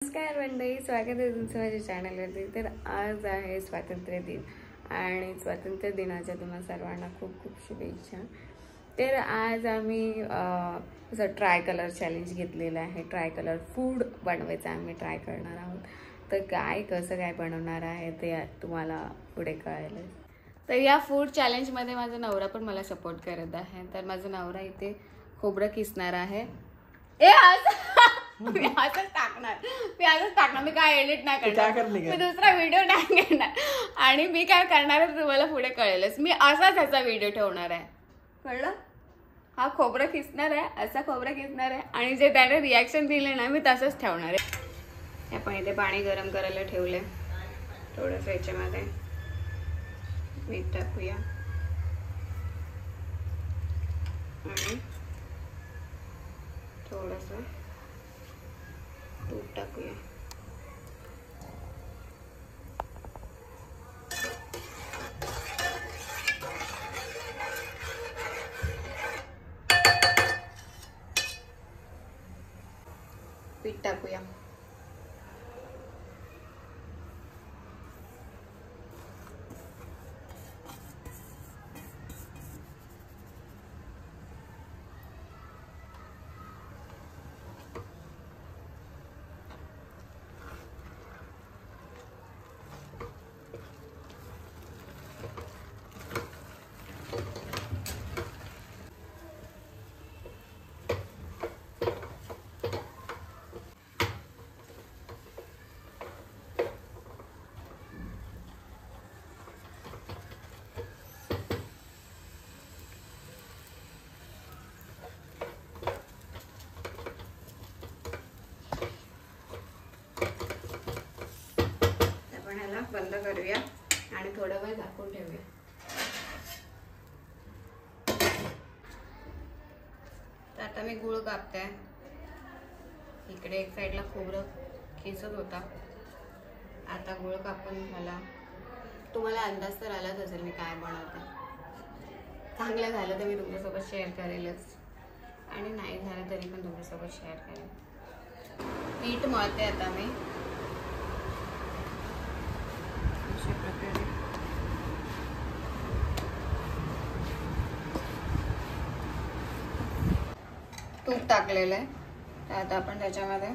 नमस्कार मंडळी, स्वागत आहे तुमचं माझ्या चॅनलवरती। तर आज आहे स्वातंत्र्य दिन आणि स्वातंत्र्य दिनाच्या तुम्हा सर्वांना खूप खूप शुभेच्छा। तर आज आम्ही असं ट्राय कलर चॅलेंज घेतलेलं आहे। ट्राय कलर फूड बनवायचं आम्ही ट्राय करणार आहोत। तर कसं काय बनवणार आहे ते तुम्हाला पुढे कळेल। तर या फूड चॅलेंजमध्ये माझा नवरा पण मला सपोर्ट करत आहे। तर माझा नवरा इथे खोबरं किसणार आहे। मी असंच टाकणार मी काय एडिट नाही करणार, मी दुसरा व्हिडिओ नाही घेणार आणि मी काय करणार आहे तुम्हाला पुढे कळेलच। मी असाच ह्याचा व्हिडिओ ठेवणार आहे, कळलं? हा खोबरं खिसणार आहे, असा खोबरं खिसणार आहे आणि जे त्याने रिॲक्शन दिले ना मी तसंच ठेवणार आहे। आपण इथे पाणी गरम करायला ठेवले, थोडंसं याच्यामध्ये मीठ टाकूया आणि थोडंसं तूप टाकूया। पीठ टाकूया। बंद करूया आणि थोडा वेळ झाकून ठेवूया। तर आता मी गुळ कापते। इकडे एक साईडला खोबरं खिसत होता, आता गुळ कापून झाला। तुम्हाला अंदाज तर आलाच असेल मी काय बनवते। चांगलं झालं तर मी तुमच्यासोबत शेअर करेलच आणि नाही झालं तरी पण तुमच्यासोबत शेअर करेल। पीठ मळते आता मी प्रकारे। तूप टाकलेलं आहे, तर आता आपण त्याच्यामध्ये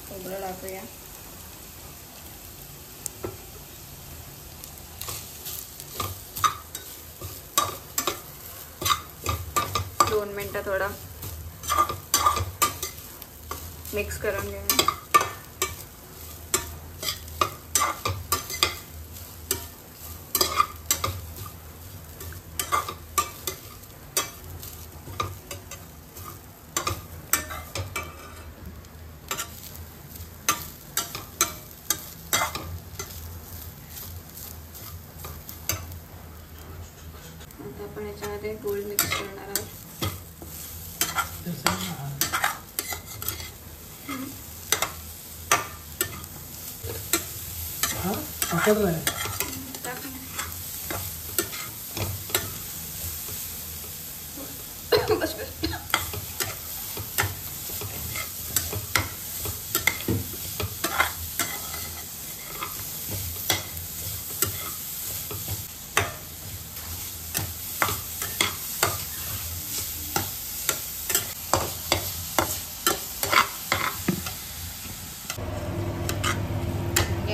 खोबरं टाकूया। दोन मिनिटं थोडं मिक्स करून घेऊया। आपण याच्यामध्ये गोल मिक्स करणार आहोत।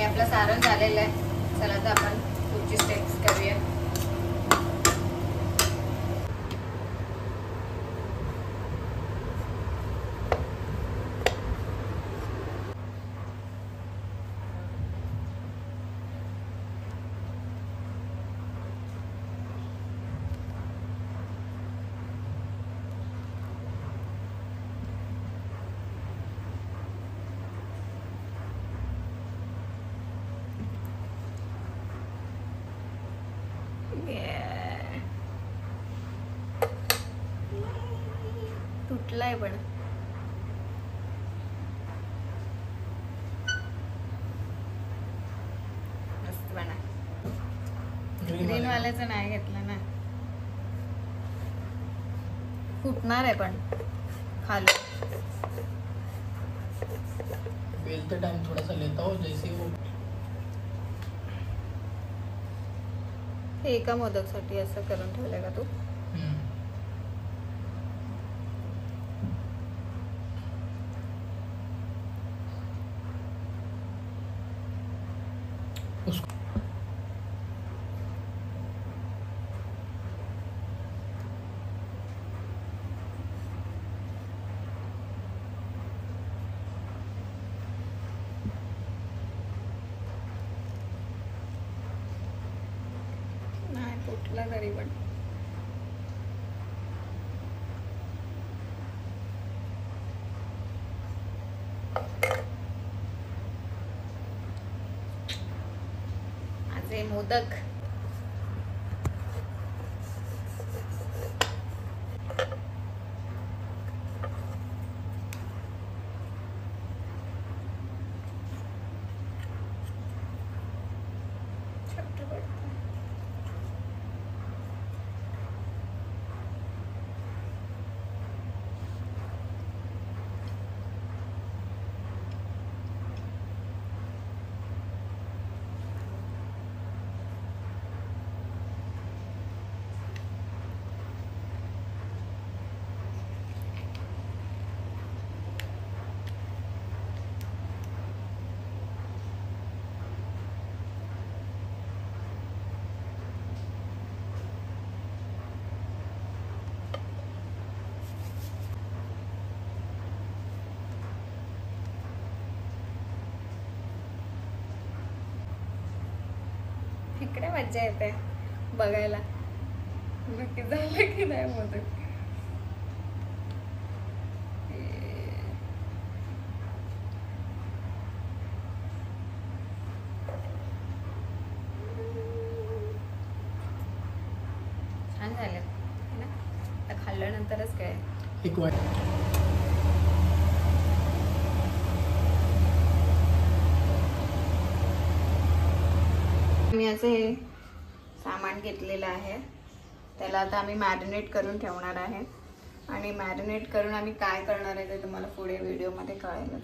आपलं सारण झालेलं आहे। चला तर आपण पुढची स्टेप्स करूया। तुटलाय पण मस्त बना। ग्रीन वाल्याचं नाही घेतलं ना, फुटणार आहे पण खाली। बेलते टाइम थोड़ा सा लेता हूँ जैसे वो एका मोदकसाठी असं करून ठेवलंय का तू? नाही फुटला तरी पण माझे मोदक इकडे मज्जा येते बघायला नक्की झालं की नाही मोदक. छान झाले ना, आता खाल्ल्यानंतरच काय एक वाट मी असे सामान घेतलेलं आहे, त्याला आता आम्ही मॅरिनेट करून ठेवणार आहे आणि मॅरिनेट करून आम्ही काय करणार आहे ते तुम्हाला पुढे व्हिडिओमध्ये कळेलच.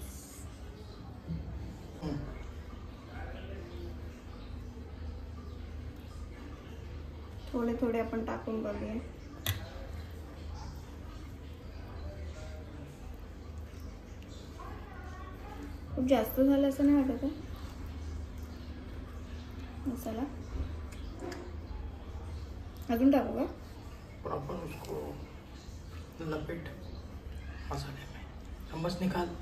थोडे थोडे आपण टाकून बघूया. खूप जास्त झालं असं नाही वाटत आहे मसाला. अजून टाकू का? प्रॉपर उसको लपेट मसाले में, चम्मच निकाल.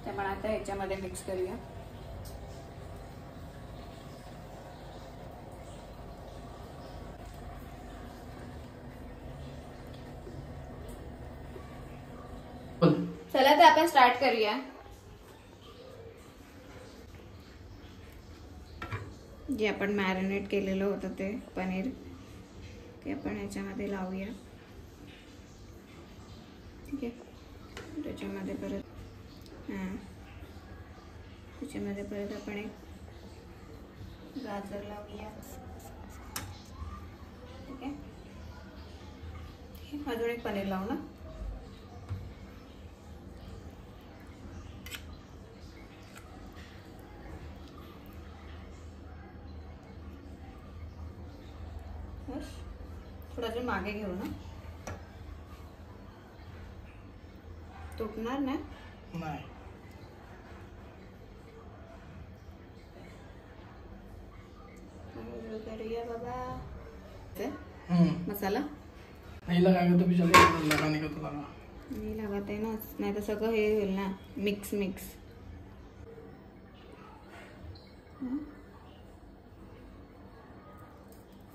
त्यामुळे आता ह्याच्यामध्ये मिक्स करूया. चला तर आपण स्टार्ट करूया. जे आपण मॅरिनेट केलेलं होतं ते पनीर ते आपण ह्याच्यामध्ये लावूया. ठीक आहे, त्याच्यामध्ये परत त्याच्यामध्ये परत आपण एक गाजर लावूया. ठीक आहे, अजून एक पनीर लावू ना. थोडा अजून मागे घेऊ ना, तुटणार नाही. करूया बाबा. मसाला नहीं लगाएगा तो भी चलेगा, लगाने का तो लगा. नहीं लगाता है ना, नहीं तो सगळं हे होईल ना मिक्स मिक्स.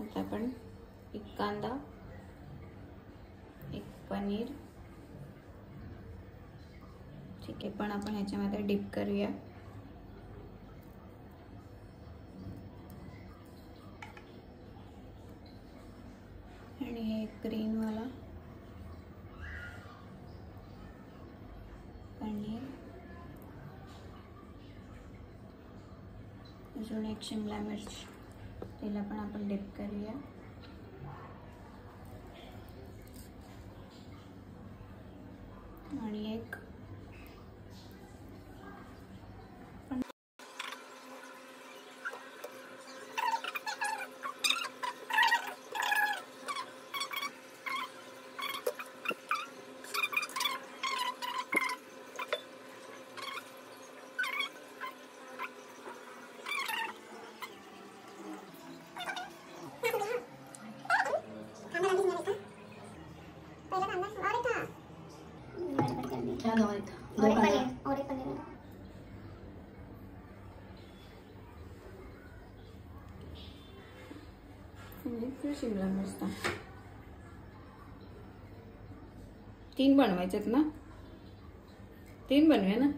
आता आपण एक कांदा, एक पनीर, ठीक आहे, पण आपण ह्याच्यामध्ये डिप करूया. आणि हे ग्रीन वाला पनीर, अजून एक शिमला मिर्च, त्याला पण आपण डिप करूया. आणि एक क्या दवा था? और एक पनीर शिमला मिरच 3 बनवायच्यात ना? 3 बनवूया ना?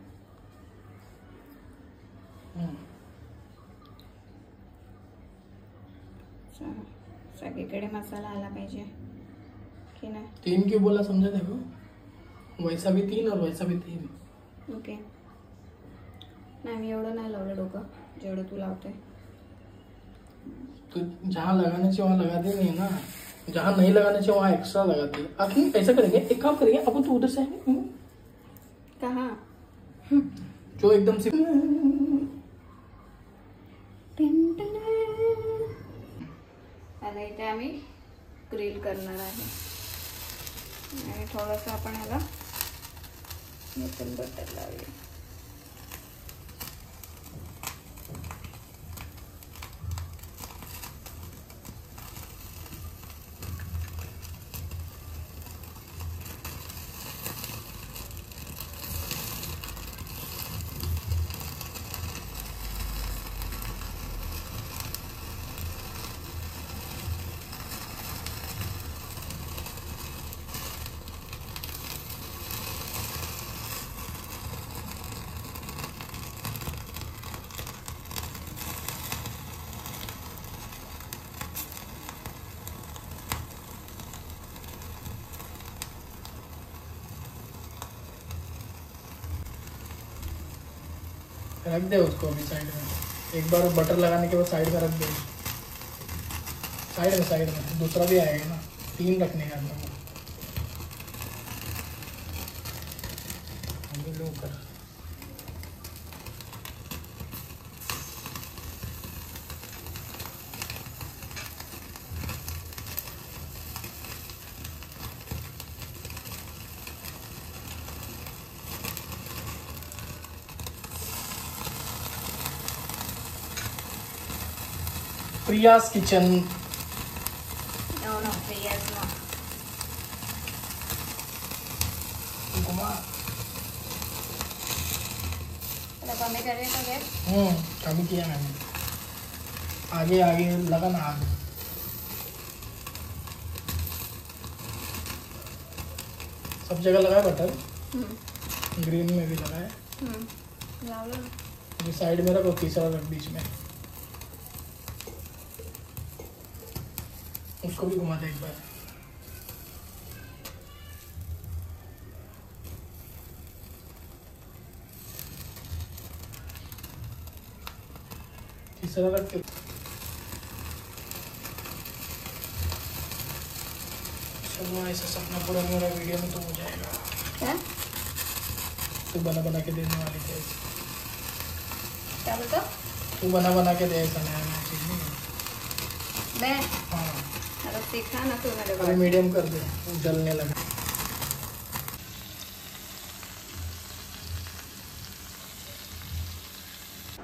सगळीकडे मसाला आला पाहिजे की नाही? 3 क्यों बोला समझा? देखो वैसा भी 3 और वैसा भी 3. ओके. नाही मी एवढं नाही लावलं डोकं जेवढं तू लावते. तो जहाँ लगाने से वहाँ लगाते नहीं ना, जहाँ नहीं लगाने से वहाँ एक्स्ट्रा लगाते. आखिर ऐसा करेंगे, एक काम करेंगे अपन, तो उधर से आएंगे. कहाँ? जो एकदम से आता इथे आम्ही ग्रिल करणार आहे आणि थोडंसं आपण ह्याला बटर लावूया. रख दे उसको अभी साइड में. एक बार बटर लगाने के बाद साइड में रख दे. साइड में दूसरा भी आएगा ना. 3 रखने का हम लोग. कर Priya's kitchen. No, Priya's not. थोड़ा कमी करें तो गैस. कमी किया मैंने. आगे आगे लगा ना आगे. सब जगह लगा है बटर. ग्रीन में भी लगा है. अभी साइड में रखो, तीसरा रख बीच में. उसको भी घुमा दे एक बार. तीसरा रख के चलो. ऐसा सपना पूरा मेरा वीडियो में तो हो जाएगा. क्या? तू बना बना के देने वाली थी. क्या बोलते हो? तू बना बना के दे. ऐसा नया नया चीज नहीं. मैं हाँ आता सीखा ना तू मेरे अभी को. मीडियम कर दे. वो जलने लगा.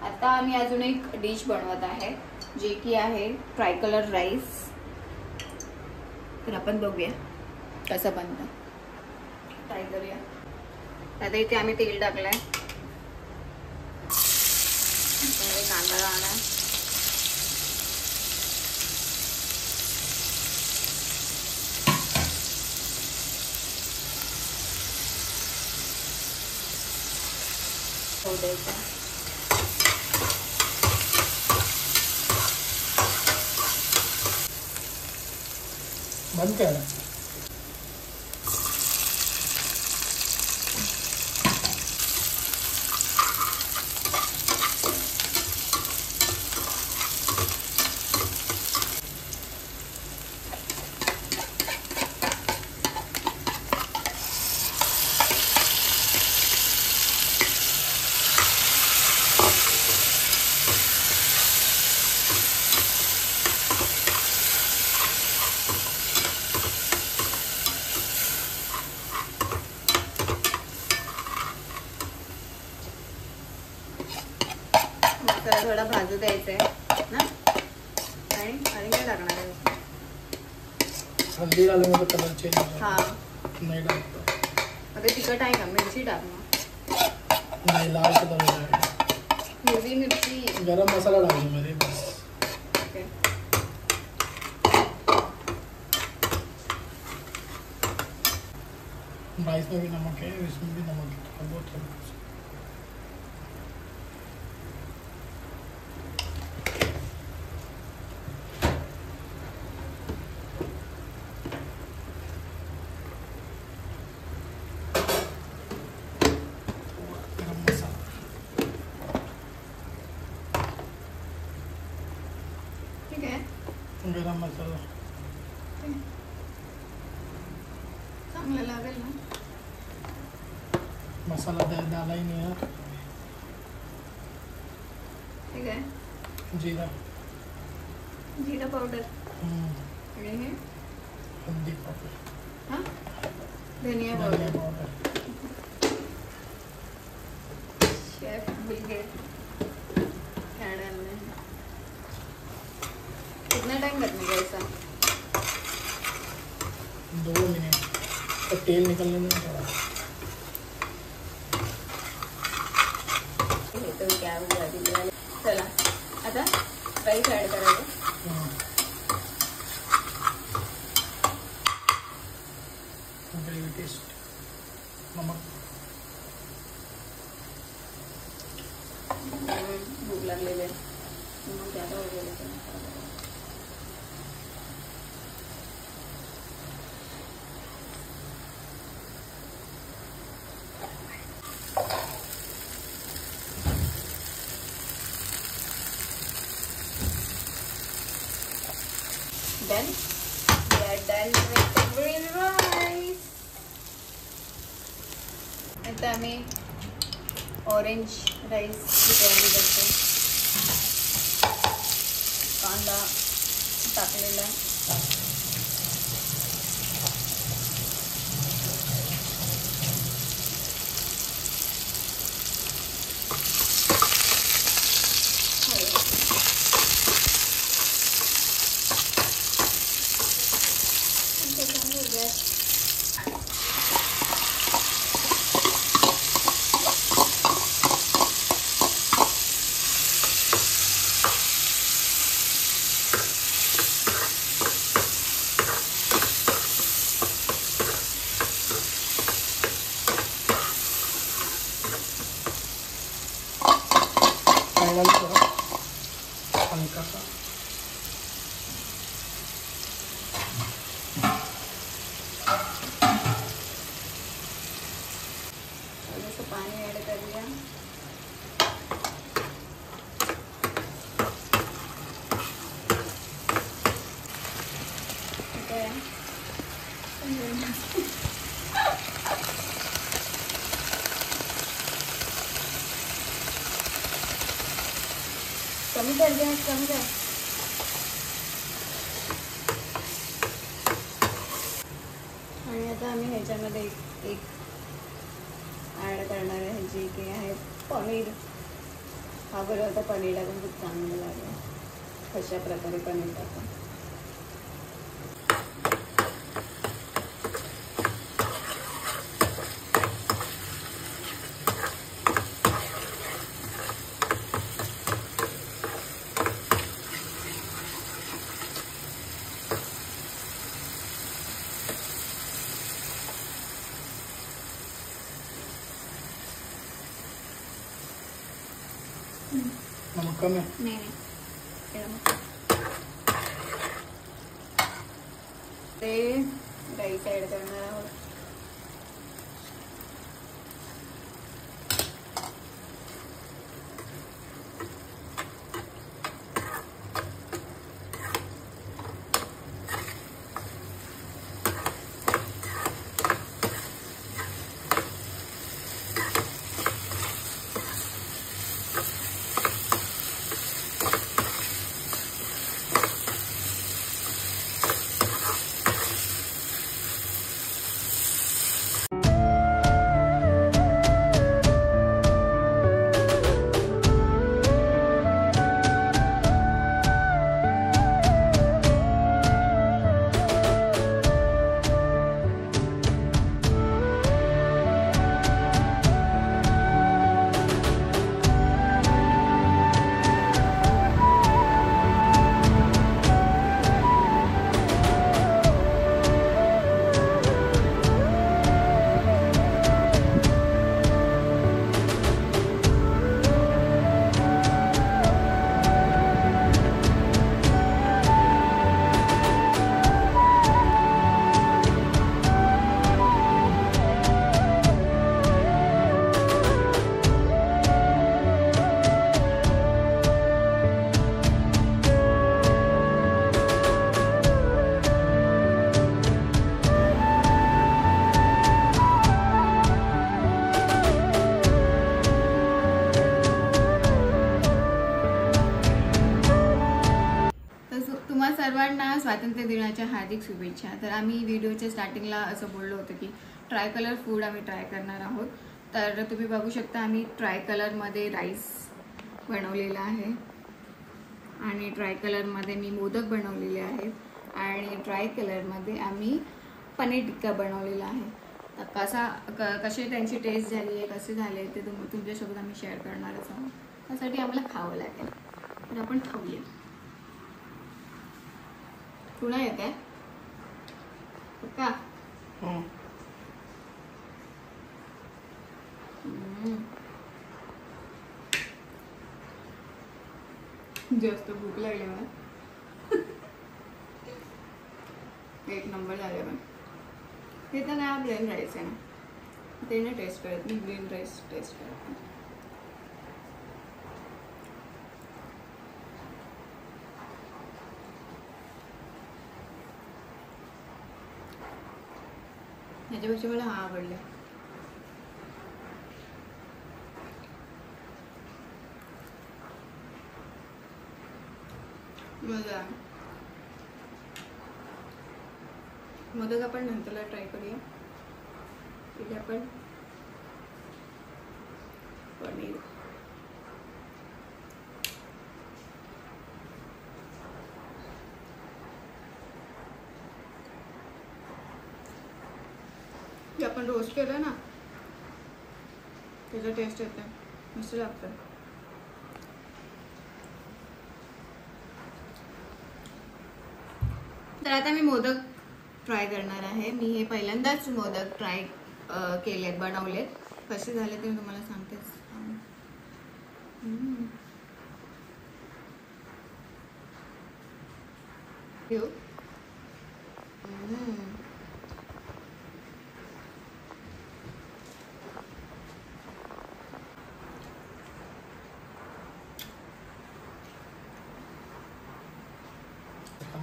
आता आम्ही अजून एक डिश बनवत आहे जे की आहे ट्राय कलर राईस. तर आपण बघूया कसं बनतं. ट्राय करूया. आता इथे आम्ही तेल टाकलंय. कांदा घालणार. द्यायचा. बंद कर. मसाला थोडा भाजू द्यायचा आहे ना. आणि काय टाकणार आहे? हल्दी डालूंगा तो कलर चेंज हो जाएगा. हाँ नहीं डालता. अगर तिखट आहे का? मिरची टाकना. नहीं, लाल कलर हो जाएगा. हिरवी मिरची. गरम मसाला डालूंगा मेरे बस. ओके. राइस में भी नमक है, इसमें भी नमक है, बहुत थोड़ा. गरम मसाला चांगलं लागेल ना. मसाला डाला ही नहीं है. ठीक आहे. जीरा पावडर आणि हे हल्दी पाउडर. हां धनिया धनिया पावडर. पाउडर. शेफ बिलगेट क्या डालना है? कितना टाइम लगेगा ऐसा? 2 मिनट. तो तेल निकलने में थोड़ा. हे तर क्या हुआ दिली. चला आता राईस ॲड करायचं. Gravy taste. नमक. भूक लागलेली आहे. मग ज्यादा हो गेलं. Then we are done with the green rice. आता आम्ही ऑरेंज राईस तयारी करतो. कांदा टाकलेला. हल्का सा पानी ऐड कर दिया. ठीक है. कमी कर द्या. आणि आता आम्ही ह्याच्यामध्ये एक ॲड करणार आहे जे की आहे पनीर. हा बरं आता पनीर टाकून खूप चांगलं लागेल. कशा प्रकारे पनीर टाकून. नमक कम है. नहीं ते राईस ॲड करणार आहोत. स्वातंत्र्य दिनाच्या हार्दिक शुभेच्छा. तर आम्ही व्हिडिओच्या स्टार्टिंगला असं बोललो होतं की ट्राय कलर फूड आम्ही ट्राय करणार आहोत. तर तुम्ही बघू शकता आम्ही ट्राय कलरमध्ये राईस बनवलेला आहे आणि ट्राय कलरमध्ये मी मोदक बनवलेले आहेत आणि ट्राय कलरमध्ये आम्ही पनीर टिक्का बनवलेला आहे. तर कशी त्यांची टेस्ट झाली आहे, कसे झाले ते तुमच्यासोबत आम्ही शेअर करणारच आहोत. त्यासाठी आम्हाला खावं लागेल. तर आपण खाऊया. पुन्हा येत आहे का? जास्त भूक लागली मला. एक नंबर झाले. पण ते तर नाही प्लेन राईस आहे ना, ते नाही टेस्ट करत मी. ग्रीन राईस टेस्ट करत. ह्याच्यापेक्षा मला हा आवडला. मजा. मोदक आपण नंतरला ट्राय करूया. इथे आपण पनीर जे आपण रोस्ट केलं ना त्याचा टेस्ट येते, मस्त लागतं. तर आता मी मोदक ट्राय करणार आहे. मी हे पहिल्यांदाच मोदक ट्राय केलेत, बनवलेत. कसे झाले ते मी तुम्हाला सांगतेच.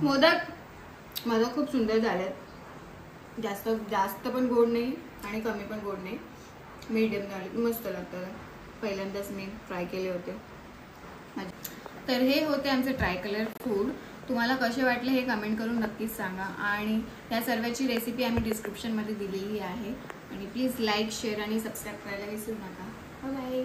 मोदक खूप सुंदर झालेत. जास्त पण गोड नाही आणि कमी पण गोड नाही, मीडियम झाले. मस्त लागतात. पहिल्यांदाच मी ट्राय केले होते. तर हे होते आमचे ट्राय कलर फूड. तुम्हाला कसे वाटले हे कमेंट करून नक्कीच सांगा. आणि या सर्वांची रेसिपी आम्ही डिस्क्रिप्शनमध्ये दिलेली आहे. आणि प्लीज लाईक, शेअर आणि सबस्क्राईब करायला विसरू नका. बाय.